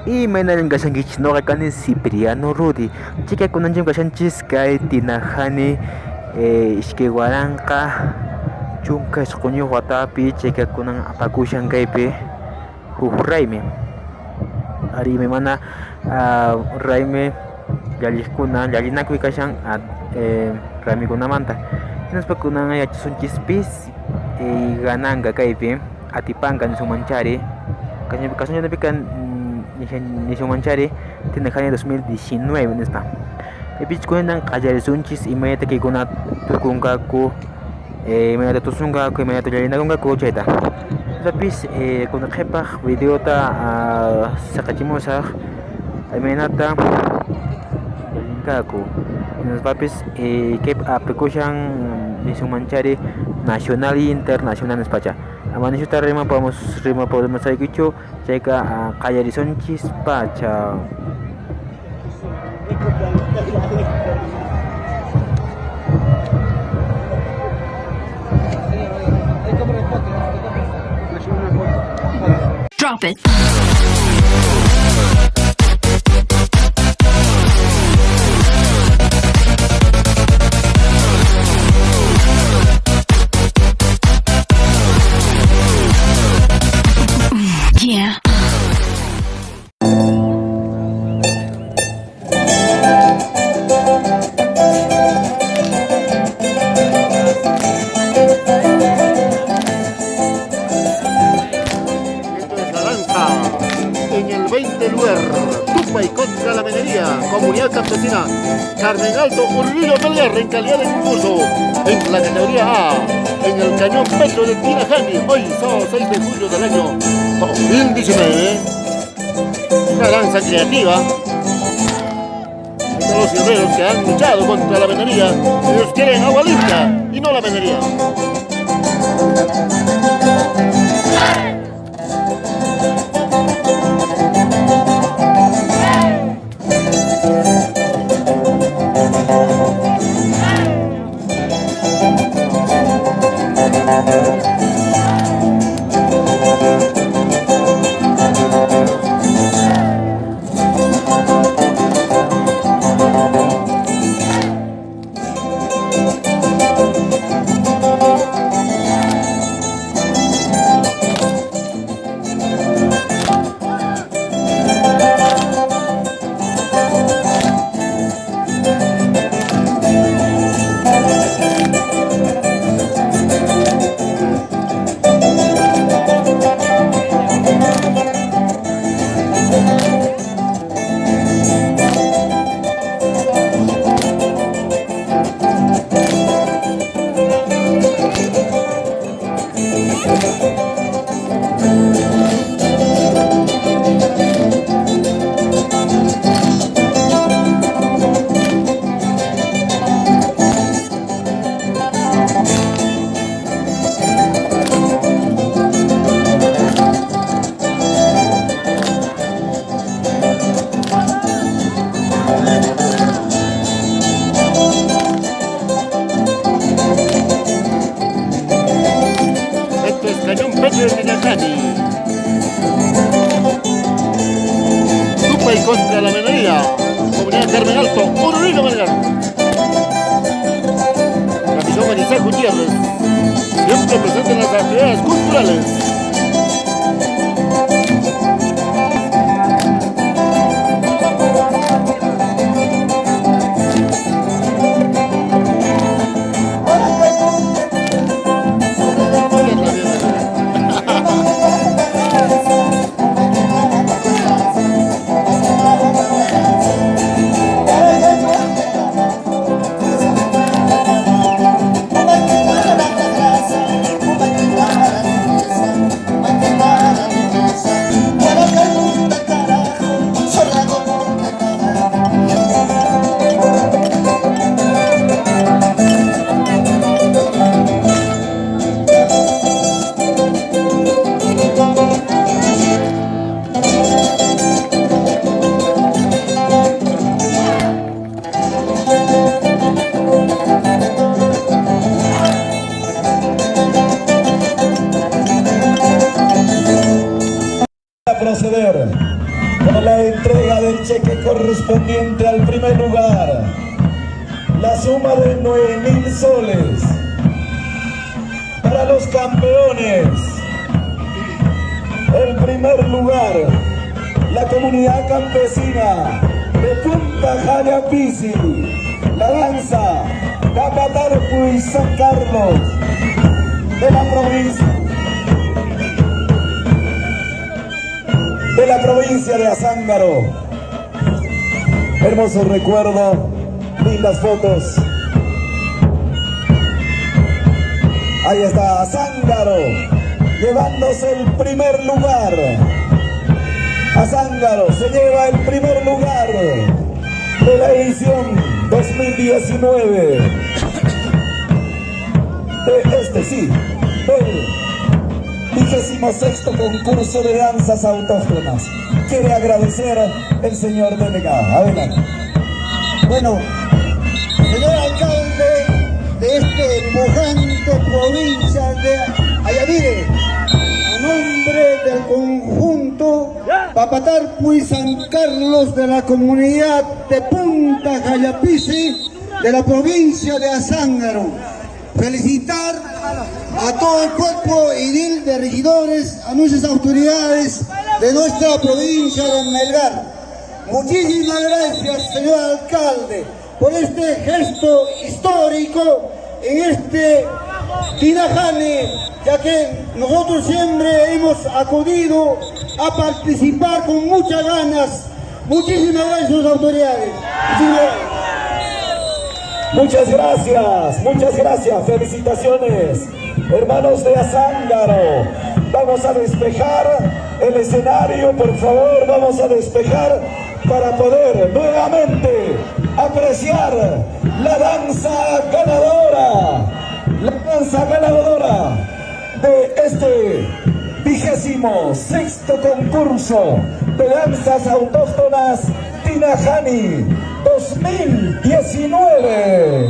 Y menarin kashankichis noqa kani Cipriano Rudy. Chika kunanchim kashanchis kay tinajani ishkay waranqa chunka isquñuq watapi chayka kunan apakushan kaypi huk raymi. Arimi mana raymi llalliqkuna llallinakuy kashan raymikunamanta. Hinaspa kunan yachasunchispis gananqa kaypi atipanqa nishumanchari kashañanapika nishumanchari tinajani 2019 nispa. Pipich kunan qallarisunchis imayata kaykuna tukunqaku imayata tusunqaku imayata llallinakunqaku chayta. Tapis kunan qhipaq videota saqachimusaq imaynata llalinkaku. Papis kay aplikushan nishumanchari nacional e internacional nispacha. Amanishuta rima podemos saykichu chayka qallarisonchis pacha. Drop it. Yeah. En el 20 lugar, Tumbay contra la Minería, Comunidad Campesina, Carmen Alto, Urrillo Melgar en calidad de concurso. En la categoría A, en el Cañón Petro de Tinajani, hoy sábado 6 de julio del año 2019. Una danza creativa. Estos los guerreros que han luchado contra la minería, ellos quieren agua limpia y no la minería. Cañón Petro de Tinajani. Tumbay contra la minería, Comunidad Carmen Alto, Urrillo Melgar. Capitán Manizal Gutiérrez, siempre presente en las actividades culturales. con la entrega del cheque correspondiente al primer lugar. La suma de 9.000 soles para los campeones. El primer lugar, la comunidad campesina de Punta Jayapisi, la danza Capatarpu y San Carlos de la provincia de Azángaro. Hermoso recuerdo, lindas fotos. Ahí está Azángaro llevándose el primer lugar. Azángaro se lleva el primer lugar de la edición 2019 del 26º concurso de danzas autóctonas. Quiere agradecer el señor delegado. Adelante. Bueno, señor alcalde de este pujante provincia de Ayavire, a nombre del conjunto Papatarpu y San Carlos de la comunidad de Punta Jayapisi de la provincia de Azángaro, felicitar a todo el cuerpo edil de regidores, a nuestras autoridades de nuestra provincia de Melgar. Muchísimas gracias, señor alcalde, por este gesto histórico en este Tinajani, ya que nosotros siempre hemos acudido a participar con muchas ganas. Muchísimas gracias, autoridades. Muchas gracias, felicitaciones, hermanos de Azángaro. Vamos a despejar el escenario, por favor, vamos a despejar para poder nuevamente apreciar la danza ganadora de este 26º concurso de danzas autóctonas Tinajani 2019.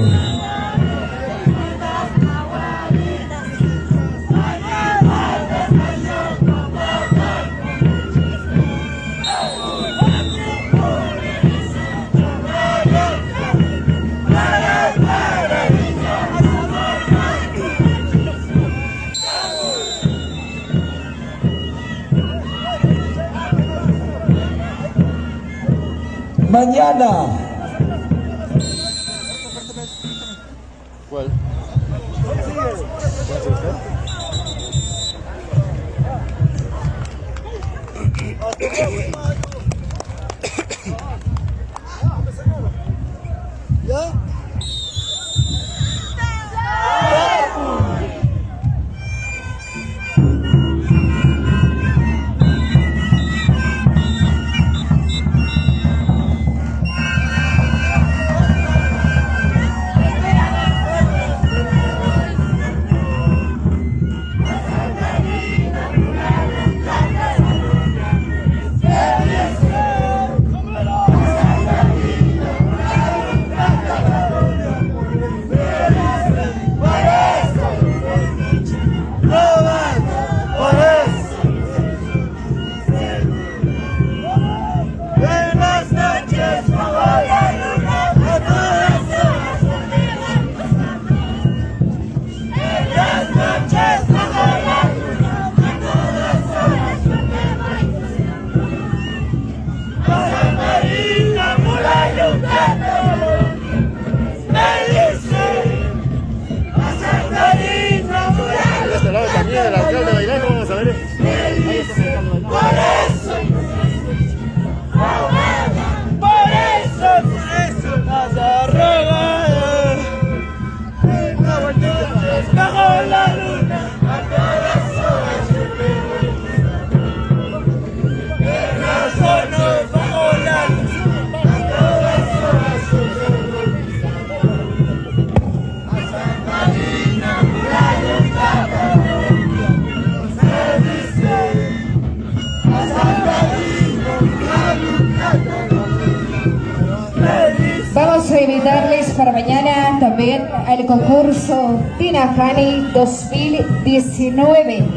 Mañana. ¿Cuál? ¿Ya? El alcalde bailando, vamos a ver. Ahí está el alcalde bailando. Por eso nos arroga bajo la luna. Vamos a invitarles para mañana también al concurso Tinajani 2019.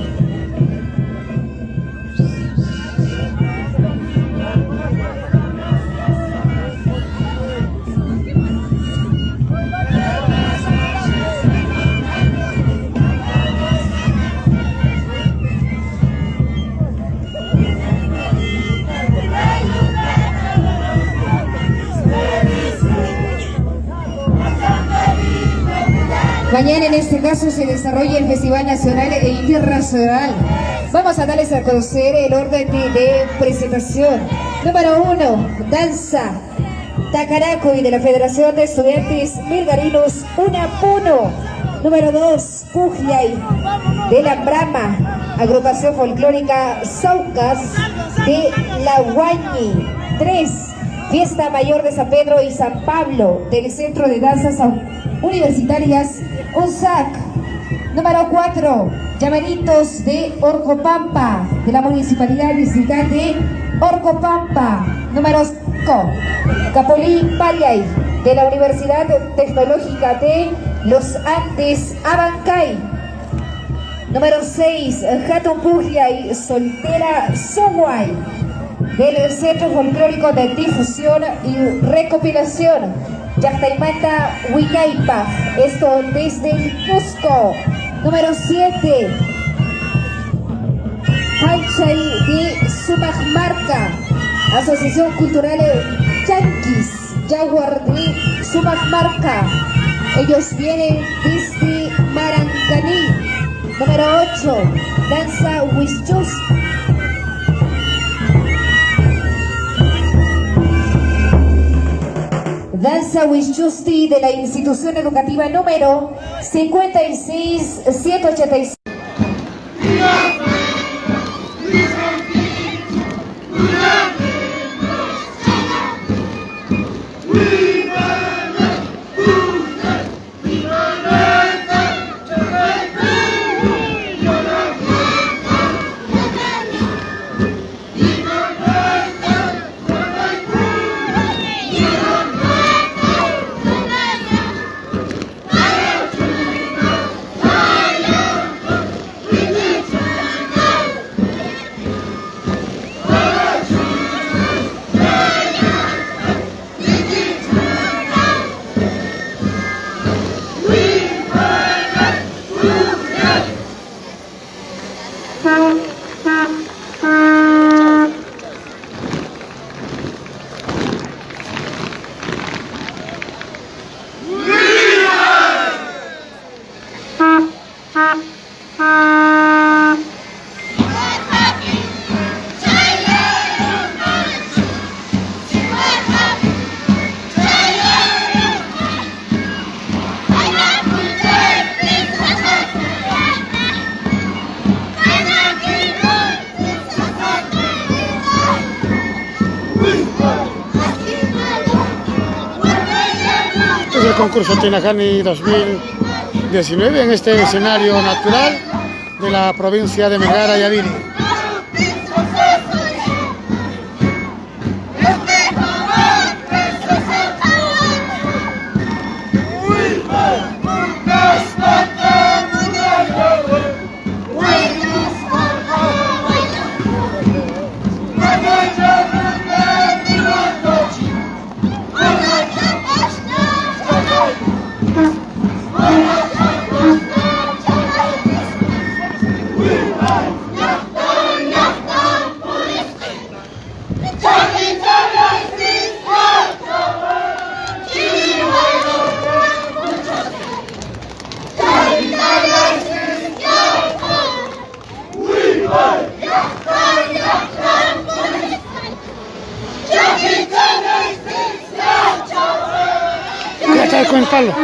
Mañana en este caso se desarrolla el Festival Nacional e Internacional. Vamos a darles a conocer el orden de presentación. Número 1, danza Tacaracui de la Federación de Estudiantes Melgarinos Unapuno. Número 2, Pujllay de la Brama, agrupación folclórica Saucas de La Huañi. 3, Fiesta Mayor de San Pedro y San Pablo del Centro de Danzas Universitarias UNSAC. Número 4, Llameritos de Orcopampa de la Municipalidad Distrital de Orcopampa. Número 5, Capolí Pallay de la Universidad Tecnológica de Los Andes Abancay. Número 6, Hatun Pujllay Soltera Soguay del Centro Folclórico de Difusión y Recopilación Yactaimanta Huillaypa, esto desde el Cusco. Número 7, Panchay de Sumajmarca, Asociación Cultural Yanquis Jaguar de Sumajmarca, ellos vienen desde Marancaní. Número 8, Danza Huichus Danza Huichusti de la institución educativa número 56186. El concurso Tinajani 2019 en este escenario natural de la provincia de Melgar, Yaviri. Con el palo.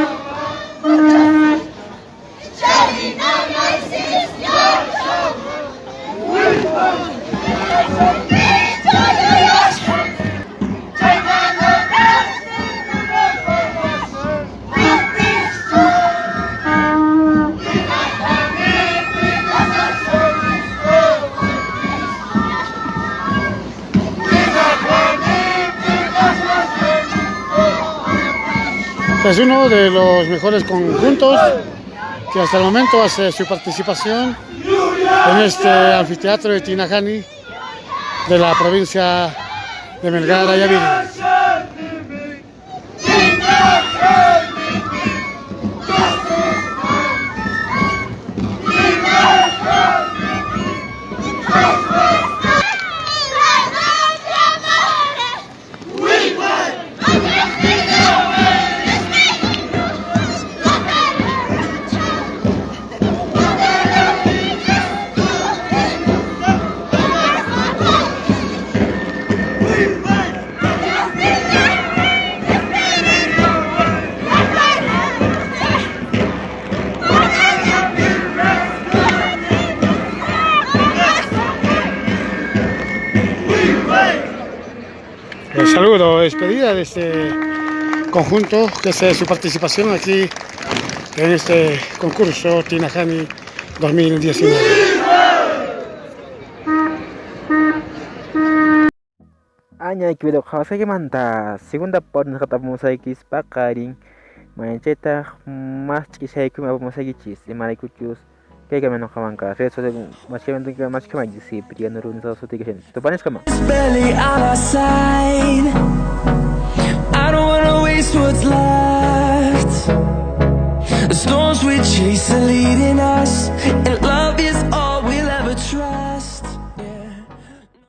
Es uno de los mejores conjuntos que hasta el momento hace su participación en este anfiteatro de Tinajani de la provincia de Melgar, Yaviri. saludo, despedida de este conjunto, que es su participación aquí en este concurso Tinajani 2019. Anya kibido khawasagi manta segunda por nakata musaki spakaring mancheta mas chisaiku musaki chis imarikuchus kaya menos kamanka reso de machamente que más que más si priano runza so tiga gente to panes kama Barely on our side. I don't wanna waste what's left. The storms we chase are leading us.